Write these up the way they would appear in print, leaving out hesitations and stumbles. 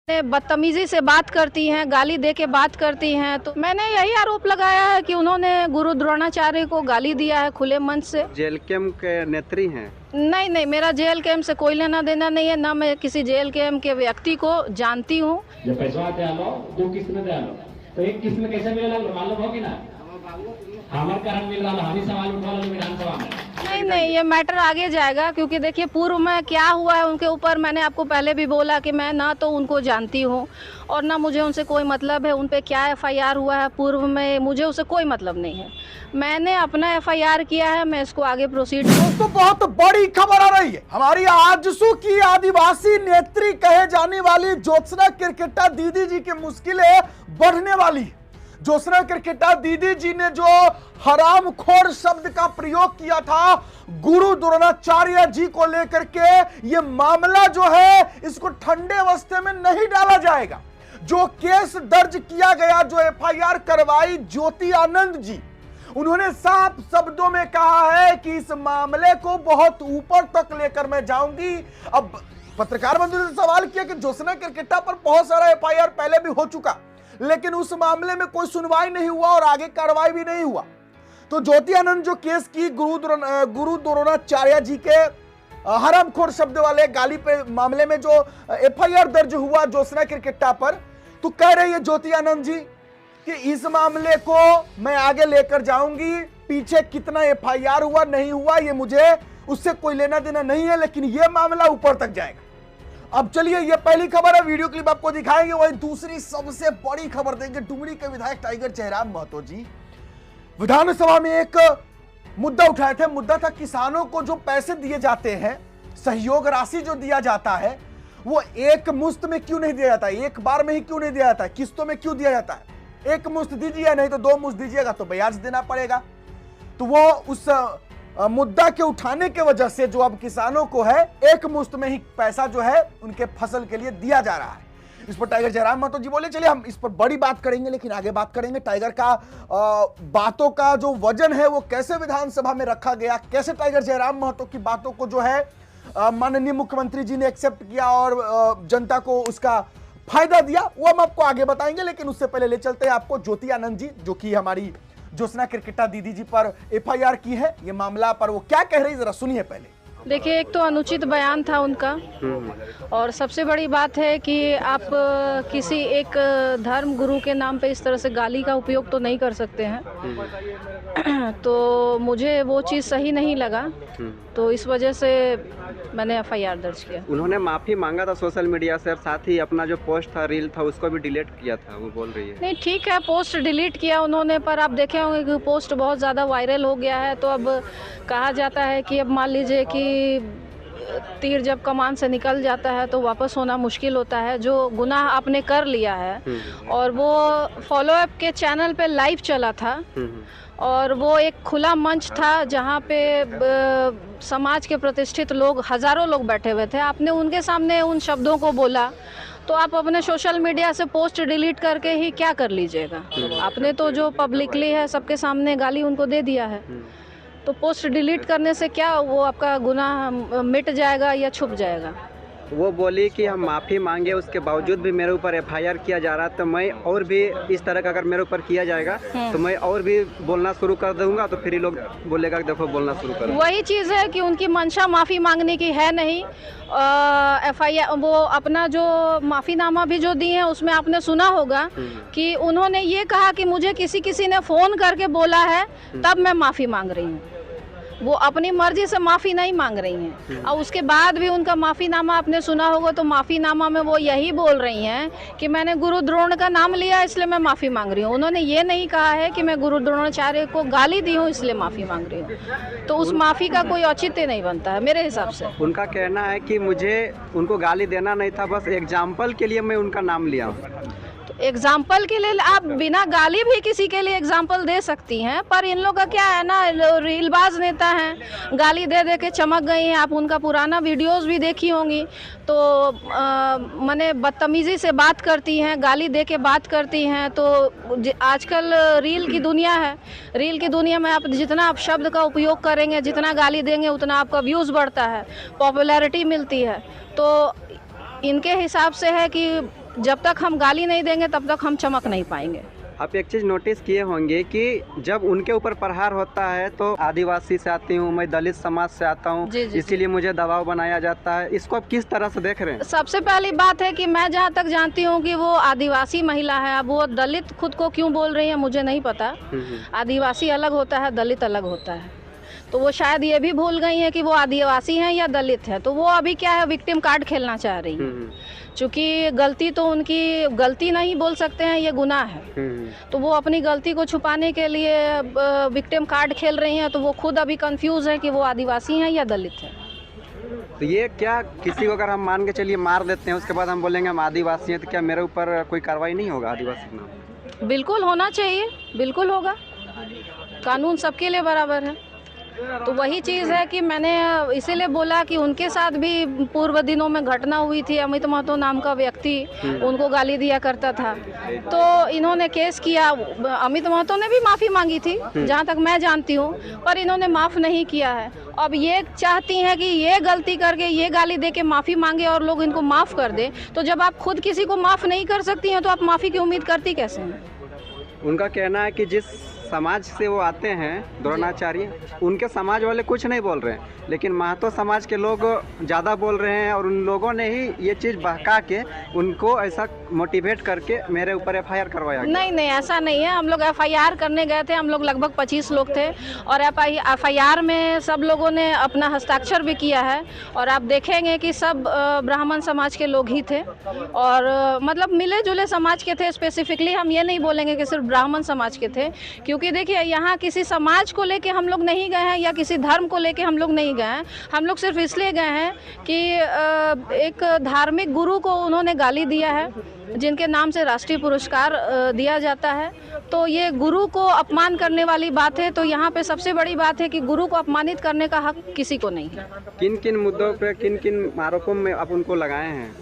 बदतमीजी से बात करती हैं, गाली दे के बात करती हैं। तो मैंने यही आरोप लगाया है कि उन्होंने गुरु द्रोणाचार्य को गाली दिया है खुले मन से। जेल कैंप के नेत्री हैं? नहीं नहीं, मेरा जेल कैंप से कोई लेना देना नहीं है, ना मैं किसी जेल कैंप के व्यक्ति को जानती हूँ। जब पैसा दे लो, 2 किस्त में दे लो, तो एक किस्त में कैसे मिलेगा मालूम होगी ना? हमारे कारण मिल रहा, हम ही सवाल उठा लो विधानसभा में। नहीं नहीं, ये मैटर आगे जाएगा, क्योंकि देखिए पूर्व में क्या हुआ है उनके ऊपर, मैंने आपको पहले भी बोला कि मैं ना तो उनको जानती हूँ और ना मुझे उनसे कोई मतलब है। उन पे क्या एफआईआर हुआ है पूर्व में, मुझे उससे कोई मतलब नहीं है। मैंने अपना एफआईआर किया है, मैं इसको आगे प्रोसीड। दोस्तों, बहुत बड़ी खबर आ रही है। हमारी आजसू की आदिवासी नेत्री कहे जाने वाली ज्योत्सना किरकिट्टा दीदी जी की मुश्किलें बढ़ने वाली है। ज्योत्सना किरकिट्टा दीदी जी ने जो हरामखोर शब्द का प्रयोग किया था गुरु द्रोणाचार्य जी को लेकर के, ये मामला जो है इसको ठंडे अवस्थे में नहीं डाला जाएगा। जो केस दर्ज किया गया, जो एफआईआर करवाई ज्योति आनंद जी, उन्होंने साफ शब्दों में कहा है कि इस मामले को बहुत ऊपर तक लेकर मैं जाऊंगी। अब पत्रकार बंधु ने सवाल किया कि ज्योत्सना किरकिट्टा पर बहुत सारा एफआईआर पहले भी हो चुका, लेकिन उस मामले में कोई सुनवाई नहीं हुआ और आगे कार्रवाई भी नहीं हुआ। तो ज्योति आनंद जो केस की गुरु द्रोणाचार्य जी के हरामखोर शब्द वाले गाली पे मामले में जो एफआईआर दर्ज हुआ ज्योत्सना किरकिट्टा पर, तो कह रही है ज्योति आनंद जी कि इस मामले को मैं आगे लेकर जाऊंगी। पीछे कितना एफआईआर हुआ नहीं हुआ ये मुझे उससे कोई लेना देना नहीं है, लेकिन यह मामला ऊपर तक जाएगा। अब चलिए, ये पहली खबर है, वीडियो क्लिप आपको दिखाएंगे। वही दूसरी सबसे बड़ी खबर देंगे। डुमरी के विधायक टाइगर जयराम महतो जी विधानसभा में एक मुद्दा उठाए थे। मुद्दा था किसानों को जो पैसे दिए जाते हैं, सहयोग राशि जो दिया जाता है, वो एक मुश्त में क्यों नहीं दिया जाता है, एक बार में ही क्यों नहीं दिया जाता है, किस्तों में क्यों दिया जाता है। एक मुश्त दीजिए, नहीं तो 2 मुश्त दीजिएगा तो ब्याज देना पड़ेगा। तो वो उस मुद्दा के उठाने के वजह से जो अब किसानों को है एक मुश्त में ही पैसा जो है उनके फसल के लिए दिया जा रहा है। इस पर टाइगर जयराम महतो जी बोले। चलिए हम इस पर बड़ी बात करेंगे, लेकिन आगे बात करेंगे टाइगर का बातों का जो वजन है वो कैसे विधानसभा में रखा गया, कैसे टाइगर जयराम महतो की बातों को जो है माननीय मुख्यमंत्री जी ने एक्सेप्ट किया और जनता को उसका फायदा दिया, वो हम आपको आगे बताएंगे। लेकिन उससे पहले ले चलते हैं आपको ज्योति आनंद जी, जो कि हमारी ज्योत्सना किरकिट्टा दीदी जी पर एफआईआर की है, ये मामला पर वो क्या कह रही है जरा सुनिए पहले। देखिए, एक तो अनुचित बयान था उनका, और सबसे बड़ी बात है कि आप किसी एक धर्म गुरु के नाम पे इस तरह से गाली का उपयोग तो नहीं कर सकते हैं। तो मुझे वो चीज़ सही नहीं लगा, तो इस वजह से मैंने एफआईआर दर्ज किया। उन्होंने माफ़ी मांगा था सोशल मीडिया से, और साथ ही अपना जो पोस्ट था, रील था, उसको भी डिलीट किया था, वो बोल रही है। नहीं ठीक है, पोस्ट डिलीट किया उन्होंने, पर आप देखे होंगे कि पोस्ट बहुत ज़्यादा वायरल हो गया है। तो अब कहा जाता है कि अब मान लीजिए कि तीर जब कमान से निकल जाता है तो वापस होना मुश्किल होता है। जो गुनाह आपने कर लिया है, और वो फॉलोअप के चैनल पे लाइव चला था, और वो एक खुला मंच था जहाँ पे समाज के प्रतिष्ठित लोग, हजारों लोग बैठे हुए थे। आपने उनके सामने उन शब्दों को बोला, तो आप अपने सोशल मीडिया से पोस्ट डिलीट करके ही क्या कर लीजिएगा। आपने तो जो पब्लिकली है सबके सामने गाली उनको दे दिया है, तो पोस्ट डिलीट करने से क्या वो आपका गुनाह मिट जाएगा या छुप जाएगा। वो बोली कि हम माफ़ी मांगे, उसके बावजूद भी मेरे ऊपर एफआईआर किया जा रहा है, तो मैं और भी इस तरह का अगर मेरे ऊपर किया जाएगा तो मैं और भी बोलना शुरू कर दूंगा, तो फिर ही लोग बोलेगा कि देखो बोलना शुरू कर। वही चीज़ है कि उनकी मंशा माफ़ी मांगने की है नहीं। एफआईआर वो अपना जो माफ़ीनामा भी जो दिए हैं उसमें आपने सुना होगा कि उन्होंने ये कहा कि मुझे किसी ने फ़ोन करके बोला है तब मैं माफ़ी मांग रही हूँ। वो अपनी मर्जी से माफ़ी नहीं मांग रही हैं। और उसके बाद भी उनका माफ़ीनामा आपने सुना होगा, तो माफ़ीनामा में वो यही बोल रही हैं कि मैंने गुरु द्रोण का नाम लिया इसलिए मैं माफ़ी मांग रही हूँ। उन्होंने ये नहीं कहा है कि मैं गुरु द्रोणाचार्य को गाली दी हूँ इसलिए माफ़ी मांग रही हूँ। तो उस माफ़ी का कोई औचित्य नहीं बनता है मेरे हिसाब से। उनका कहना है कि मुझे उनको गाली देना नहीं था, बस एग्जाम्पल के लिए मैं उनका नाम लिया हूँ। एग्जाम्पल के लिए आप बिना गाली भी किसी के लिए एग्जाम्पल दे सकती हैं, पर इन लोग का क्या है ना, रीलबाज नेता हैं, गाली दे दे के चमक गई हैं। आप उनका पुराना वीडियोस भी देखी होंगी, तो माने बदतमीजी से बात करती हैं, गाली दे के बात करती हैं। तो आजकल रील की दुनिया है, रील की दुनिया में आप जितना आप शब्द का उपयोग करेंगे, जितना गाली देंगे, उतना आपका व्यूज़ बढ़ता है, पॉपुलैरिटी मिलती है। तो इनके हिसाब से है कि जब तक हम गाली नहीं देंगे तब तक हम चमक नहीं पाएंगे। आप एक चीज़ नोटिस किए होंगे कि जब उनके ऊपर प्रहार होता है तो आदिवासी से आती हूँ, मैं दलित समाज से आता हूँ, जी, जी, इसीलिए मुझे दबाव बनाया जाता है। इसको आप किस तरह से देख रहे हैं? सबसे पहली बात है कि मैं जहाँ तक जानती हूँ कि वो आदिवासी महिला है। अब वो दलित खुद को क्यों बोल रही है मुझे नहीं पता। आदिवासी अलग होता है, दलित अलग होता है। तो वो शायद ये भी भूल गई हैं कि वो आदिवासी हैं या दलित है। तो वो अभी क्या है, विक्टिम कार्ड खेलना चाह रही हैं। चूँकि गलती तो उनकी गलती नहीं बोल सकते हैं, ये गुनाह है। तो वो अपनी गलती को छुपाने के लिए विक्टिम कार्ड खेल रही हैं। तो वो खुद अभी कंफ्यूज है कि वो आदिवासी हैं या दलित हैं। तो ये क्या, किसी को अगर हम मान के चलिए मार देते हैं, उसके बाद हम बोलेंगे हम आदिवासी हैं, तो क्या मेरे ऊपर कोई कार्रवाई नहीं होगा आदिवासी के नाम? बिल्कुल होना चाहिए, बिल्कुल होगा। कानून सबके लिए बराबर है। तो वही चीज़ है कि मैंने इसीलिए बोला कि उनके साथ भी पूर्व दिनों में घटना हुई थी। अमित महतो नाम का व्यक्ति उनको गाली दिया करता था। तो इन्होंने केस किया। अमित महतो ने भी माफ़ी मांगी थी जहाँ तक मैं जानती हूँ, पर इन्होंने माफ़ नहीं किया है। अब ये चाहती हैं कि ये गलती करके, ये गाली दे के माफ़ी मांगे और लोग इनको माफ़ कर दें। तो जब आप खुद किसी को माफ़ नहीं कर सकती हैं तो आप माफ़ी की उम्मीद करती कैसे हैं? उनका कहना है कि जिस समाज से वो आते हैं द्रोणाचार्य, उनके समाज वाले कुछ नहीं बोल रहे हैं, लेकिन महतो समाज के लोग ज़्यादा बोल रहे हैं। और उन लोगों ने ही ये चीज़ बहका के उनको ऐसा मोटिवेट करके मेरे ऊपर FIR करवाया गया। नहीं नहीं, ऐसा नहीं है। हम लोग FIR करने गए थे। हम लोग लगभग 25 लोग थे और FIR में सब लोगों ने अपना हस्ताक्षर भी किया है। और आप देखेंगे कि सब ब्राह्मण समाज के लोग ही थे और मतलब मिले जुले समाज के थे। स्पेसिफिकली हम ये नहीं बोलेंगे कि सिर्फ ब्राह्मण समाज के थे, क्योंकि देखिए यहाँ किसी समाज को लेके हम लोग नहीं गए हैं या किसी धर्म को लेके हम लोग नहीं गए हैं। हम लोग सिर्फ इसलिए गए हैं कि एक धार्मिक गुरु को उन्होंने गाली दिया है, जिनके नाम से राष्ट्रीय पुरस्कार दिया जाता है। तो ये गुरु को अपमान करने वाली बात है। तो यहाँ पे सबसे बड़ी बात है कि गुरु को अपमानित करने का हक किसी को नहीं है। किन किन मुद्दों पे, किन किन आरोपों में आप उनको लगाए हैं?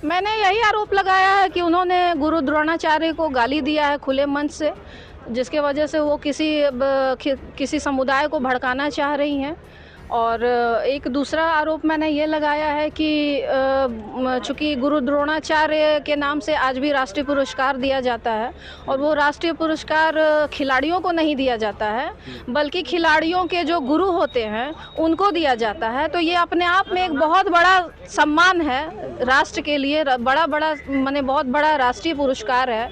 मैंने यही आरोप लगाया है कि उन्होंने गुरु द्रोणाचार्य को गाली दिया है खुले मंच से, जिसके वजह से वो किसी समुदाय को भड़काना चाह रही हैं। और एक दूसरा आरोप मैंने ये लगाया है कि चूँकि गुरु द्रोणाचार्य के नाम से आज भी राष्ट्रीय पुरस्कार दिया जाता है और वो राष्ट्रीय पुरस्कार खिलाड़ियों को नहीं दिया जाता है, बल्कि खिलाड़ियों के जो गुरु होते हैं उनको दिया जाता है। तो ये अपने आप में एक बहुत बड़ा सम्मान है राष्ट्र के लिए, माने बहुत बड़ा राष्ट्रीय पुरस्कार है।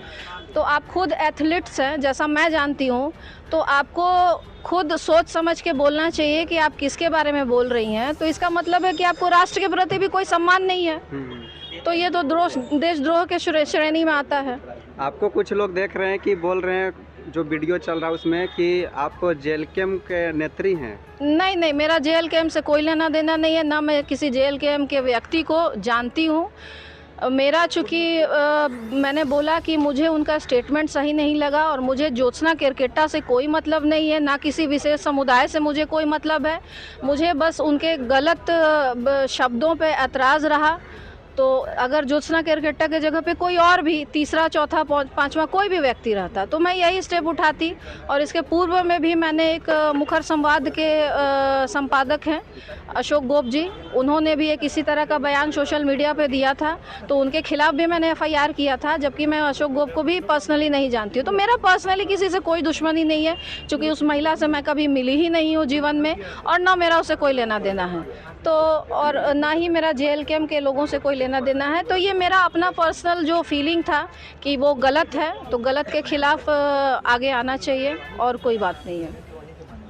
तो आप खुद एथलीट्स हैं, जैसा मैं जानती हूँ, तो आपको खुद सोच समझ के बोलना चाहिए कि आप किसके बारे में बोल रही हैं। तो इसका मतलब है कि आपको राष्ट्र के प्रति भी कोई सम्मान नहीं है। तो ये तो देशद्रोह के श्रेणी में आता है। आपको कुछ लोग देख रहे हैं कि बोल रहे हैं, जो वीडियो चल रहा है उसमें, कि आप जेल कैम्प के नेत्री हैं। नहीं नहीं, मेरा जेल कैम्प से कोई लेना देना नहीं है, ना मैं किसी जेल कैम्प के व्यक्ति को जानती हूँ। मेरा चूँकि मैंने बोला कि मुझे उनका स्टेटमेंट सही नहीं लगा और मुझे ज्योत्सना केरकेट्टा से कोई मतलब नहीं है, ना किसी विशेष समुदाय से मुझे कोई मतलब है। मुझे बस उनके गलत शब्दों पे ऐतराज़ रहा। तो अगर ज्योत्सना केरकेट्टा के जगह पे कोई और भी तीसरा, चौथा, पांचवा कोई भी व्यक्ति रहता तो मैं यही स्टेप उठाती। और इसके पूर्व में भी मैंने एक मुखर संवाद के संपादक हैं अशोक गोप जी, उन्होंने भी एक इसी तरह का बयान सोशल मीडिया पे दिया था। तो उनके खिलाफ भी मैंने FIR किया था, जबकि मैं अशोक गोप को भी पर्सनली नहीं जानती हूँ। तो मेरा पर्सनली किसी से कोई दुश्मनी नहीं है, क्योंकि उस महिला से मैं कभी मिली ही नहीं हूँ जीवन में, और ना मेरा उससे कोई लेना देना है। तो और ना ही मेरा जेल कैम्प के लोगों से कोई लेना देना है। तो ये मेरा अपना पर्सनल जो फीलिंग था कि वो गलत है, तो गलत के खिलाफ आगे आना चाहिए, और कोई बात नहीं है।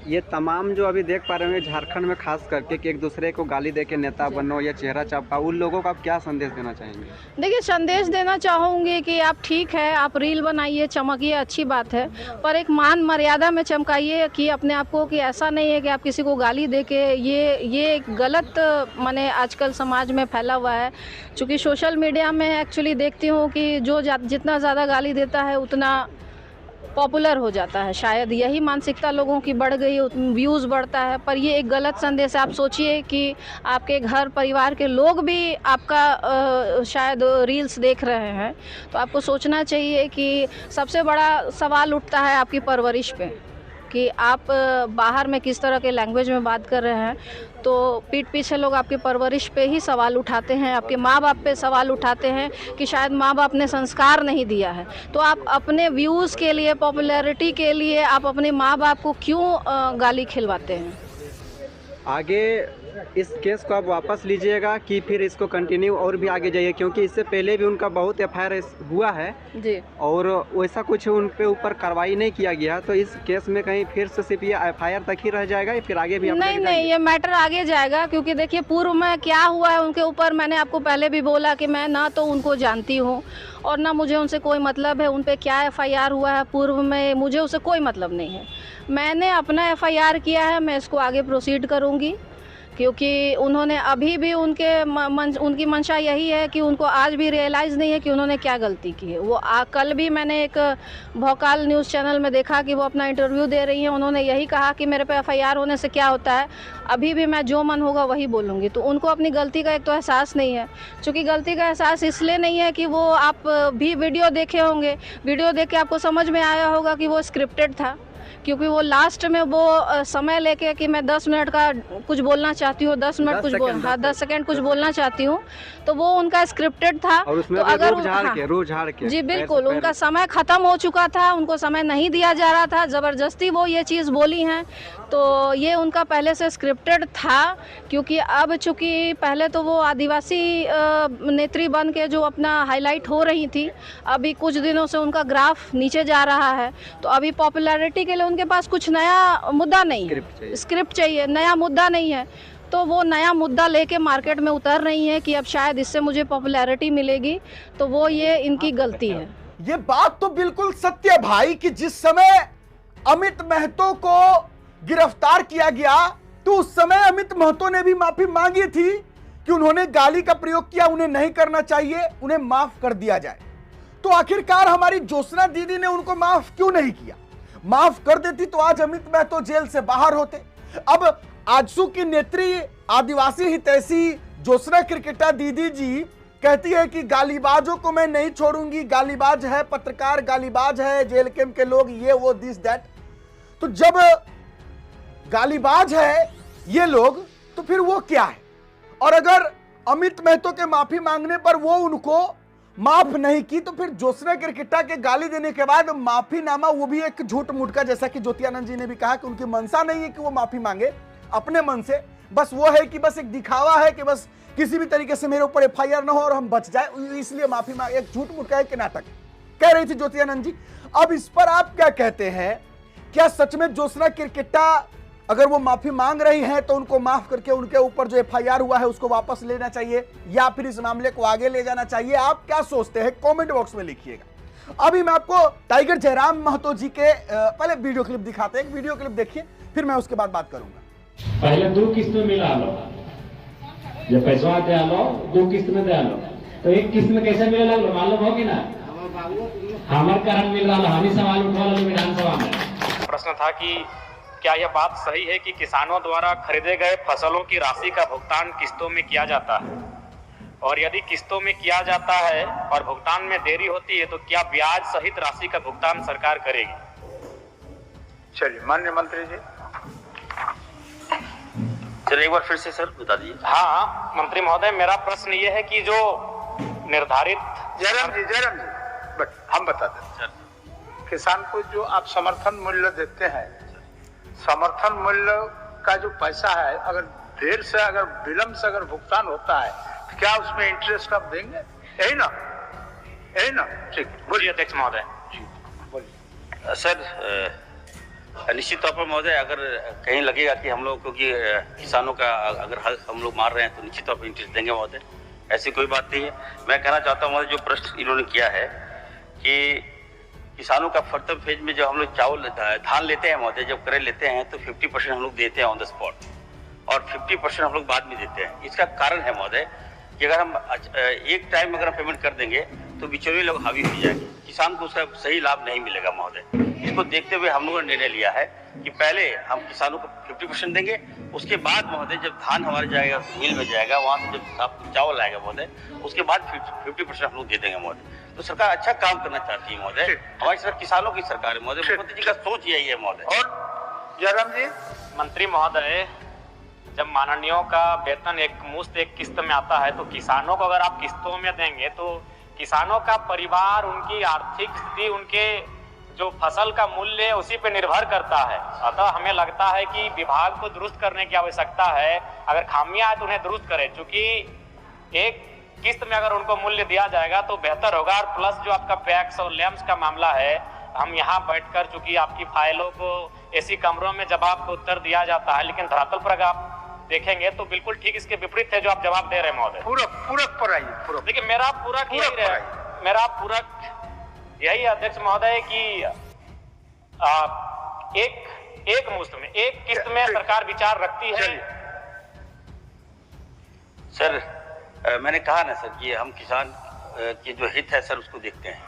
ये तमाम जो अभी देख पा रहे हैं झारखंड में खास करके कि एक दूसरे को गाली देके नेता बनो या चेहरा चापा, उन लोगों को आप क्या संदेश देना चाहेंगे? देखिए, संदेश देना चाहूँगी कि आप ठीक है, आप रील बनाइए, चमकिए, अच्छी बात है, पर एक मान मर्यादा में चमकाइए कि अपने आप को, कि ऐसा नहीं है कि आप किसी को गाली दे के ये गलत माने आजकल समाज में फैला हुआ है। चूँकि सोशल मीडिया में एक्चुअली देखती हूँ कि जो जितना ज़्यादा गाली देता है उतना पॉपुलर हो जाता है। शायद यही मानसिकता लोगों की बढ़ गई, व्यूज़ बढ़ता है। पर ये एक गलत संदेश है। आप सोचिए कि आपके घर परिवार के लोग भी आपका शायद रील्स देख रहे हैं, तो आपको सोचना चाहिए कि सबसे बड़ा सवाल उठता है आपकी परवरिश पे, कि आप बाहर में किस तरह के लैंग्वेज में बात कर रहे हैं। तो पीठ पीछे लोग आपकी परवरिश पे ही सवाल उठाते हैं, आपके माँ बाप पे सवाल उठाते हैं कि शायद माँ बाप ने संस्कार नहीं दिया है। तो आप अपने व्यूज़ के लिए, पॉपुलैरिटी के लिए आप अपने माँ बाप को क्यों गाली खिलवाते हैं? आगे इस केस को आप वापस लीजिएगा कि फिर इसको कंटिन्यू और भी आगे जाइए, क्योंकि इससे पहले भी उनका बहुत एफआईआर हुआ है जी, और वैसा कुछ उन पे ऊपर कार्रवाई नहीं किया गया। तो इस केस में कहीं फिर से सिर्फ ये एफआईआर तक ही रह जाएगा या फिर आगे भी आप नहीं लेके नहीं, जाएंगे? ये मैटर आगे जाएगा, क्योंकि देखिए पूर्व में क्या हुआ है उनके ऊपर, मैंने आपको पहले भी बोला कि मैं ना तो उनको जानती हूँ और ना मुझे उनसे कोई मतलब है। उन पे क्या एफआईआर हुआ है पूर्व में, मुझे उससे कोई मतलब नहीं है। मैंने अपना एफआईआर किया है, मैं इसको आगे प्रोसीड करूँगी, क्योंकि उन्होंने अभी भी उनकी मंशा यही है कि उनको आज भी रियलाइज़ नहीं है कि उन्होंने क्या गलती की है। वो कल भी मैंने एक भोकाल न्यूज़ चैनल में देखा कि वो अपना इंटरव्यू दे रही हैं, उन्होंने यही कहा कि मेरे पे एफआईआर होने से क्या होता है, अभी भी मैं जो मन होगा वही बोलूँगी। तो उनको अपनी गलती का एक तो एहसास नहीं है, चूँकि गलती का एहसास इसलिए नहीं है कि वो, आप भी वीडियो देखे होंगे, वीडियो देख के आपको समझ में आया होगा कि वो स्क्रिप्टेड था, क्योंकि वो लास्ट में वो समय लेके कि मैं 10 मिनट का कुछ बोलना चाहती हूँ, 10 मिनट कुछ 10 सेकंड कुछ बोलना चाहती हूँ, तो वो उनका स्क्रिप्टेड था। और उसमें तो अगर रूप झाड़ के जी बिल्कुल, उनका समय ख़त्म हो चुका था, उनको समय नहीं दिया जा रहा था, ज़बरदस्ती वो ये चीज़ बोली हैं, तो ये उनका पहले से स्क्रिप्टेड था। क्योंकि अब चूँकि पहले तो वो आदिवासी नेत्री बन के जो अपना हाईलाइट हो रही थी, अभी कुछ दिनों से उनका ग्राफ नीचे जा रहा है, तो अभी पॉपुलैरिटी के लिए उनके पास कुछ नया मुद्दा नहीं है, स्क्रिप्ट चाहिए, नया मुद्दा नहीं है। तो वो नया मुद्दा लेके मार्केट में उतर रही हैं कि अब शायद इससे मुझे पॉपुलैरिटी मिलेगी, तो वो ये इनकी गलती है। ये बात तो बिल्कुल सत्य भाई कि जिस समय अमित महतो को गिरफ्तार किया गया तो उस समय अमित महतो ने भी माफी मांगी थी कि उन्होंने गाली का प्रयोग किया, उन्हें नहीं करना चाहिए, उन्हें माफ कर दिया जाए। तो आखिरकार हमारी ज्योत्सना दीदी ने उनको माफ क्यों नहीं किया? माफ कर देती तो आज अमित महतो जेल से बाहर होते। अब आजसू की नेत्री आदिवासी हितैषी ज्योत्सना किरकिट्टा दीदी जी कहती है कि गालीबाजों को मैं नहीं छोड़ूंगी, गालीबाज है पत्रकार, गालीबाज है जेल कैंप के लोग, ये वो दिस दैट। तो जब गालीबाज है ये लोग तो फिर वो क्या है? और अगर अमित महतो के माफी मांगने पर वो उनको माफ नहीं की तो फिर ज्योत्सना किरकिट्टा के गाली देने के बाद माफीनामा, वो भी एक झूठ मूठ का, जैसा कि ज्योतियानंद जी ने भी कहा कि उनकी मंशा नहीं है कि वो माफी मांगे अपने मन से, बस वो है कि बस एक दिखावा है कि बस किसी भी तरीके से मेरे ऊपर एफआईआर ना हो और हम बच जाए, इसलिए माफी मांगे। एक झूठ मूठ का एक नाटक कह रही थी ज्योतियानंद जी। अब इस पर आप क्या कहते हैं? क्या सच में ज्योत्सना किरकिट्टा अगर वो माफी मांग रही हैं तो उनको माफ करके उनके ऊपर जो एफआईआर हुआ है उसको वापस लेना चाहिए या फिर इस मामले को आगे ले जाना चाहिए? आप क्या सोचते हैं? कमेंट बॉक्स में लिखिएगा। अभी मैं आपको टाइगर जयराम महतो जी के पहले वीडियो क्लिप दिखाते हैं, एक वीडियो क्लिप देखिए, फिर मैं उसके बाद बात करूंगा। पहले 2 किस्त में मिला लो, जब पैसा दे लो 2 किस्त में दे लो, तो एक किस्त में कैसे मिलेगा मालूम हो कि ना? हमारे कारण मिल रहा, हम ही सवाल उठवा लो विधानसभा में। प्रश्न था कि क्या यह बात सही है कि किसानों द्वारा खरीदे गए फसलों की राशि का भुगतान किस्तों में किया जाता है, और यदि किस्तों में किया जाता है और भुगतान में देरी होती है तो क्या ब्याज सहित राशि का भुगतान सरकार करेगी? चलिए माननीय मंत्री जी। चलिए एक बार फिर से सर बता दीजिए। हाँ मंत्री महोदय, मेरा प्रश्न ये है कि जो निर्धारित जयराम जी हम बता देते हैं, किसान को जो आप समर्थन मूल्य देते हैं, समर्थन मूल्य का जो पैसा है अगर देर से, अगर विलंब से अगर भुगतान होता है तो क्या उसमें इंटरेस्ट आप देंगे? यही ना? ठीक, बोलिए अध्यक्ष महोदय। बोलिए सर निश्चित तौर पर महोदय, अगर कहीं लगेगा कि हम लोग, क्योंकि किसानों का अगर हक हम लोग मार रहे हैं तो निश्चित तौर पर इंटरेस्ट देंगे महोदय, ऐसी कोई बात नहीं है। मैं कहना चाहता हूँ महोदय, जो प्रश्न इन्होंने किया है कि किसानों का फर्दर फेज में जब हम लोग चावल धान लेते हैं महोदय, जब क्रय लेते हैं तो 50% हम लोग देते हैं ऑन द स्पॉट और 50% हम लोग बाद में देते हैं। इसका कारण है महोदय कि अगर हम एक टाइम अगर हम पेमेंट कर देंगे तो बिचौलिए लोग हावी हो जाएंगे, किसान को उसका सही लाभ नहीं मिलेगा महोदय। इसको देखते हुए हम लोगों ने निर्णय लिया है कि पहले हम किसानों को 50% देंगे, उसके बाद महोदय जब धान हमारे जाएगा मिल में जाएगा, वहाँ से जब चावल आएगा महोदय, उसके बाद 50% हम लोग दे देंगे महोदय। तो सरकार अच्छा काम करना चाहती है महोदय, हमारी सरकार किसानों की सरकार है महोदय, मुख्यमंत्री जी का सोच यही है महोदय। और जयराम जी। मंत्री महोदय, जब माननीयों का वेतन एक मुश्त एक किस्त में आता है तो किसानों को अगर आप किस्तों में देंगे तो किसानों का परिवार, उनकी आर्थिक स्थिति, उनके जो फसल का मूल्य है उसी पे निर्भर करता है। अतः हमें लगता है कि विभाग को दुरुस्त करने की आवश्यकता है। अगर खामियां है तो उन्हें दुरुस्त करें, क्योंकि एक किस्त में अगर उनको मूल्य दिया जाएगा तो बेहतर होगा। और प्लस जो आपका पैक्स और लैम्स का मामला है, हम यहाँ बैठकर चूंकि आपकी फाइलों को ऐसी कमरों में जवाब को उत्तर दिया जाता है, लेकिन धरातल पर अगर आप देखेंगे तो बिल्कुल ठीक इसके विपरीत है जो आप जवाब दे रहे हैं महोदय। पूरक पर आइए, पूरक। देखिए मेरा पूरक यही अध्यक्ष महोदय कि एक मुश्त में एक किस्त में सरकार विचार रखती है। सर मैंने कहा ना सर कि हम किसान की जो हित है सर उसको देखते हैं।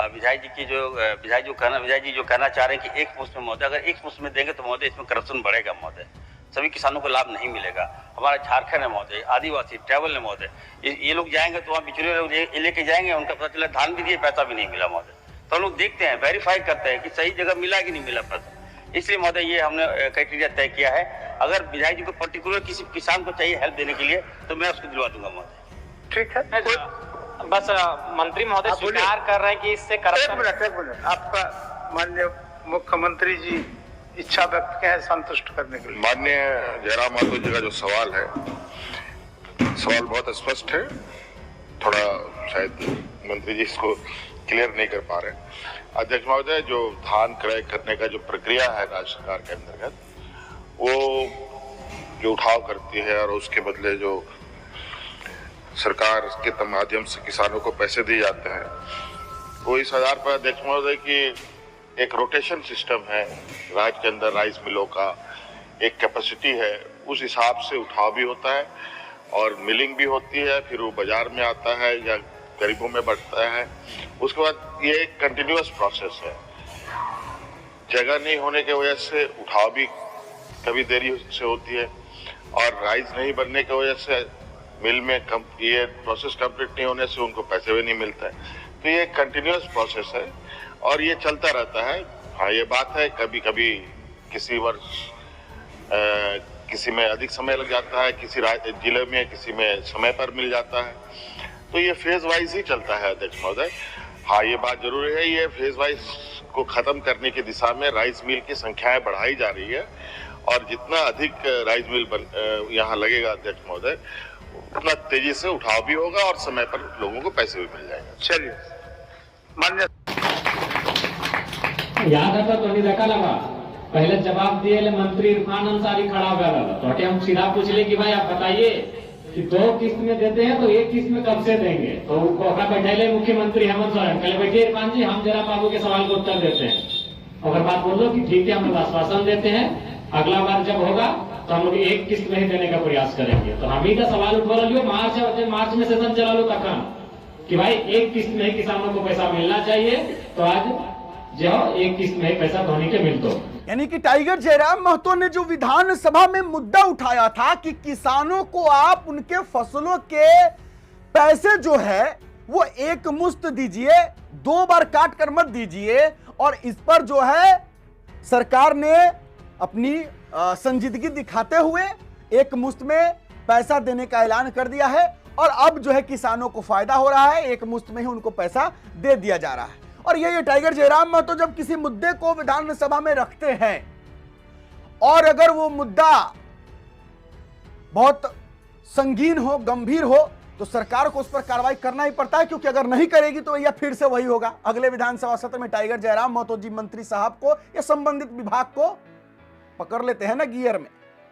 विधायक जी जो कहना चाह रहे हैं कि एक मुश्त में महोदय, अगर एक मुश्त में देंगे तो महोदय इसमें करप्शन बढ़ेगा महोदय, सभी किसानों को लाभ नहीं मिलेगा। हमारा झारखंड है महोदय, आदिवासी ट्रैवल है महोदय, ये लोग जाएंगे तो वहाँ बिचौलिए लोग लेके जाएंगे, उनका पता चला धान भी दिए पैसा भी नहीं मिला महोदय। तो हम लोग देखते हैं, वेरीफाई करते हैं कि सही जगह मिला कि नहीं मिला पैसा। इसलिए महोदय ये हमने क्राइटेरिया तय किया है। अगर विधायक जी को पर्टिकुलर किसी किसान को चाहिए हेल्प देने के लिए तो मैं उसको दिलवा दूंगा महोदय। ठीक है, बस मंत्री महोदय स्वीकार कर रहे हैं कि इससे करप्शन। एक मिनट, आपका माननीय मुख्यमंत्री जी इच्छा व्यक्त किया है संतुष्ट करने के लिए। माननीय जयराम महतो जी का जो सवाल है, सवाल बहुत स्पष्ट है, थोड़ा शायद मंत्री जी इसको क्लियर नहीं कर पा रहे। अध्यक्ष महोदय, जो धान क्रय करने का जो प्रक्रिया है राज्य सरकार के अंतर्गत, वो जो उठाव करती है और उसके बदले जो सरकार के माध्यम से किसानों को पैसे दिए जाते हैं, वो इस आधार पर अध्यक्ष महोदय की एक रोटेशन सिस्टम है राज्य के अंदर, राइस मिलों का एक कैपेसिटी है, उस हिसाब से उठाव भी होता है और मिलिंग भी होती है, फिर वो बाजार में आता है या गरीबों में बढ़ता है। उसके बाद ये एक कंटिन्यूअस प्रोसेस है। जगह नहीं होने की वजह से उठाव भी कभी देरी से होती है और राइस नहीं बनने की वजह से मिल में ये प्रोसेस कंप्लीट नहीं होने से उनको पैसे भी नहीं मिलता है। तो ये कंटिन्यूअस प्रोसेस है और ये चलता रहता है। हाँ, ये बात है कभी कभी किसी वर्ष किसी में अधिक समय लग जाता है, किसी जिले में किसी में समय पर मिल जाता है, तो ये फेज वाइज ही चलता है अध्यक्ष महोदय। हाँ, ये बात जरूरी है, ये फेज वाइज को खत्म करने की दिशा में राइस मिल की संख्याएं बढ़ाई जा रही है और जितना अधिक राइस मिल यहाँ लगेगा अध्यक्ष महोदय, उतना तेजी से उठाव भी होगा और समय पर लोगों को पैसे भी मिल जाएंगे। चलिए, मान्य याद आता तो देखा लगा पहले जवाब दिए मंत्री इरफान अंसारी खड़ा हो गया तो हम सीधा पूछ ले कि भाई आप बताइए कि 2 किस्त में देते हैं तो 1 किस्त में कब से देंगे, तो बैठे मुख्यमंत्री हेमंत सोरेन कल बैठे इरफान जी हम जरा बाबू के सवाल को उत्तर देते हैं। अगर बात बोलो कि ठीक है हम लोग आश्वासन देते हैं, अगला बार जब होगा तो हम लोग 1 किस्त में ही देने का प्रयास करेंगे। तो हम ही का सवाल उठवा लियो, मार्च में सेशन चला लो तक कि भाई 1 किस्त में ही किसानों को पैसा मिलना चाहिए, तो आज जो 1 किस्त में ही पैसा धोनी के मिलतो। यानी कि टाइगर जयराम महतो ने जो विधानसभा में मुद्दा उठाया था कि किसानों को आप उनके फसलों के पैसे जो है वो एक मुश्त दीजिए, 2 बार काट कर मत दीजिए, और इस पर जो है सरकार ने अपनी संजीदगी दिखाते हुए एक मुश्त में पैसा देने का ऐलान कर दिया है और अब जो है किसानों को फायदा हो रहा है, एक मुश्त में ही उनको पैसा दे दिया जा रहा है। और ये टाइगर जयराम महतो जब किसी मुद्दे को विधानसभा में रखते हैं और अगर वो मुद्दा बहुत संगीन हो, गंभीर हो, तो सरकार को उस पर कार्रवाई करना ही पड़ता है, क्योंकि अगर नहीं करेगी तो यह फिर से वही होगा। अगले विधानसभा सत्र में टाइगर जयराम महतो जी मंत्री साहब को या संबंधित विभाग को पकड़ लेते हैं ना गियर में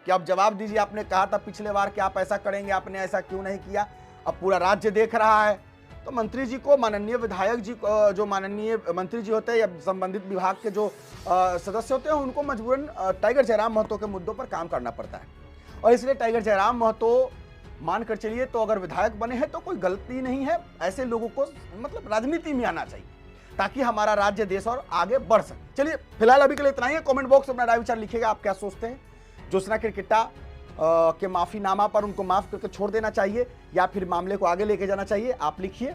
कि आप जवाब दीजिए, आपने कहा था पिछले बार कि आप ऐसा करेंगे, आपने ऐसा क्यों नहीं किया। अब पूरा राज्य देख रहा है, तो मंत्री जी को, माननीय विधायक जी को, जो माननीय मंत्री जी होते हैं या संबंधित विभाग के जो सदस्य होते हैं, उनको मजबूरन टाइगर जयराम महतो के मुद्दों पर काम करना पड़ता है। और इसलिए टाइगर जयराम महतो मान कर चलिए तो अगर विधायक बने हैं तो कोई गलती नहीं है, ऐसे लोगों को मतलब राजनीति में आना चाहिए ताकि हमारा राज्य, देश और आगे बढ़ सके। चलिए फिलहाल अभी के लिए इतना ही है। कमेंट बॉक्स में अपना राय विचार लिखिएगा, आप क्या सोचते हैं। ज्योत्सना किरकिट्टा के माफीनामा पर उनको माफ करके छोड़ देना चाहिए या फिर मामले को आगे लेके जाना चाहिए, आप लिखिए,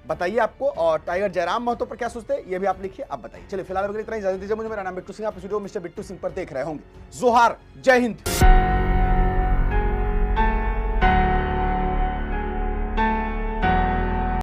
बताइए आपको। और टाइगर जयराम महतो पर क्या सोचते हैं ये भी आप लिखिए, आप बताइए। चलिए फिलहाल अभी इतना ही, इजाजत दीजिए मुझे। मेरा नाम बिट्टू सिंह, आप इस वीडियो मिस्टर बिट्टू सिंह पर देख रहे होंगे। जोहार, जय हिंद।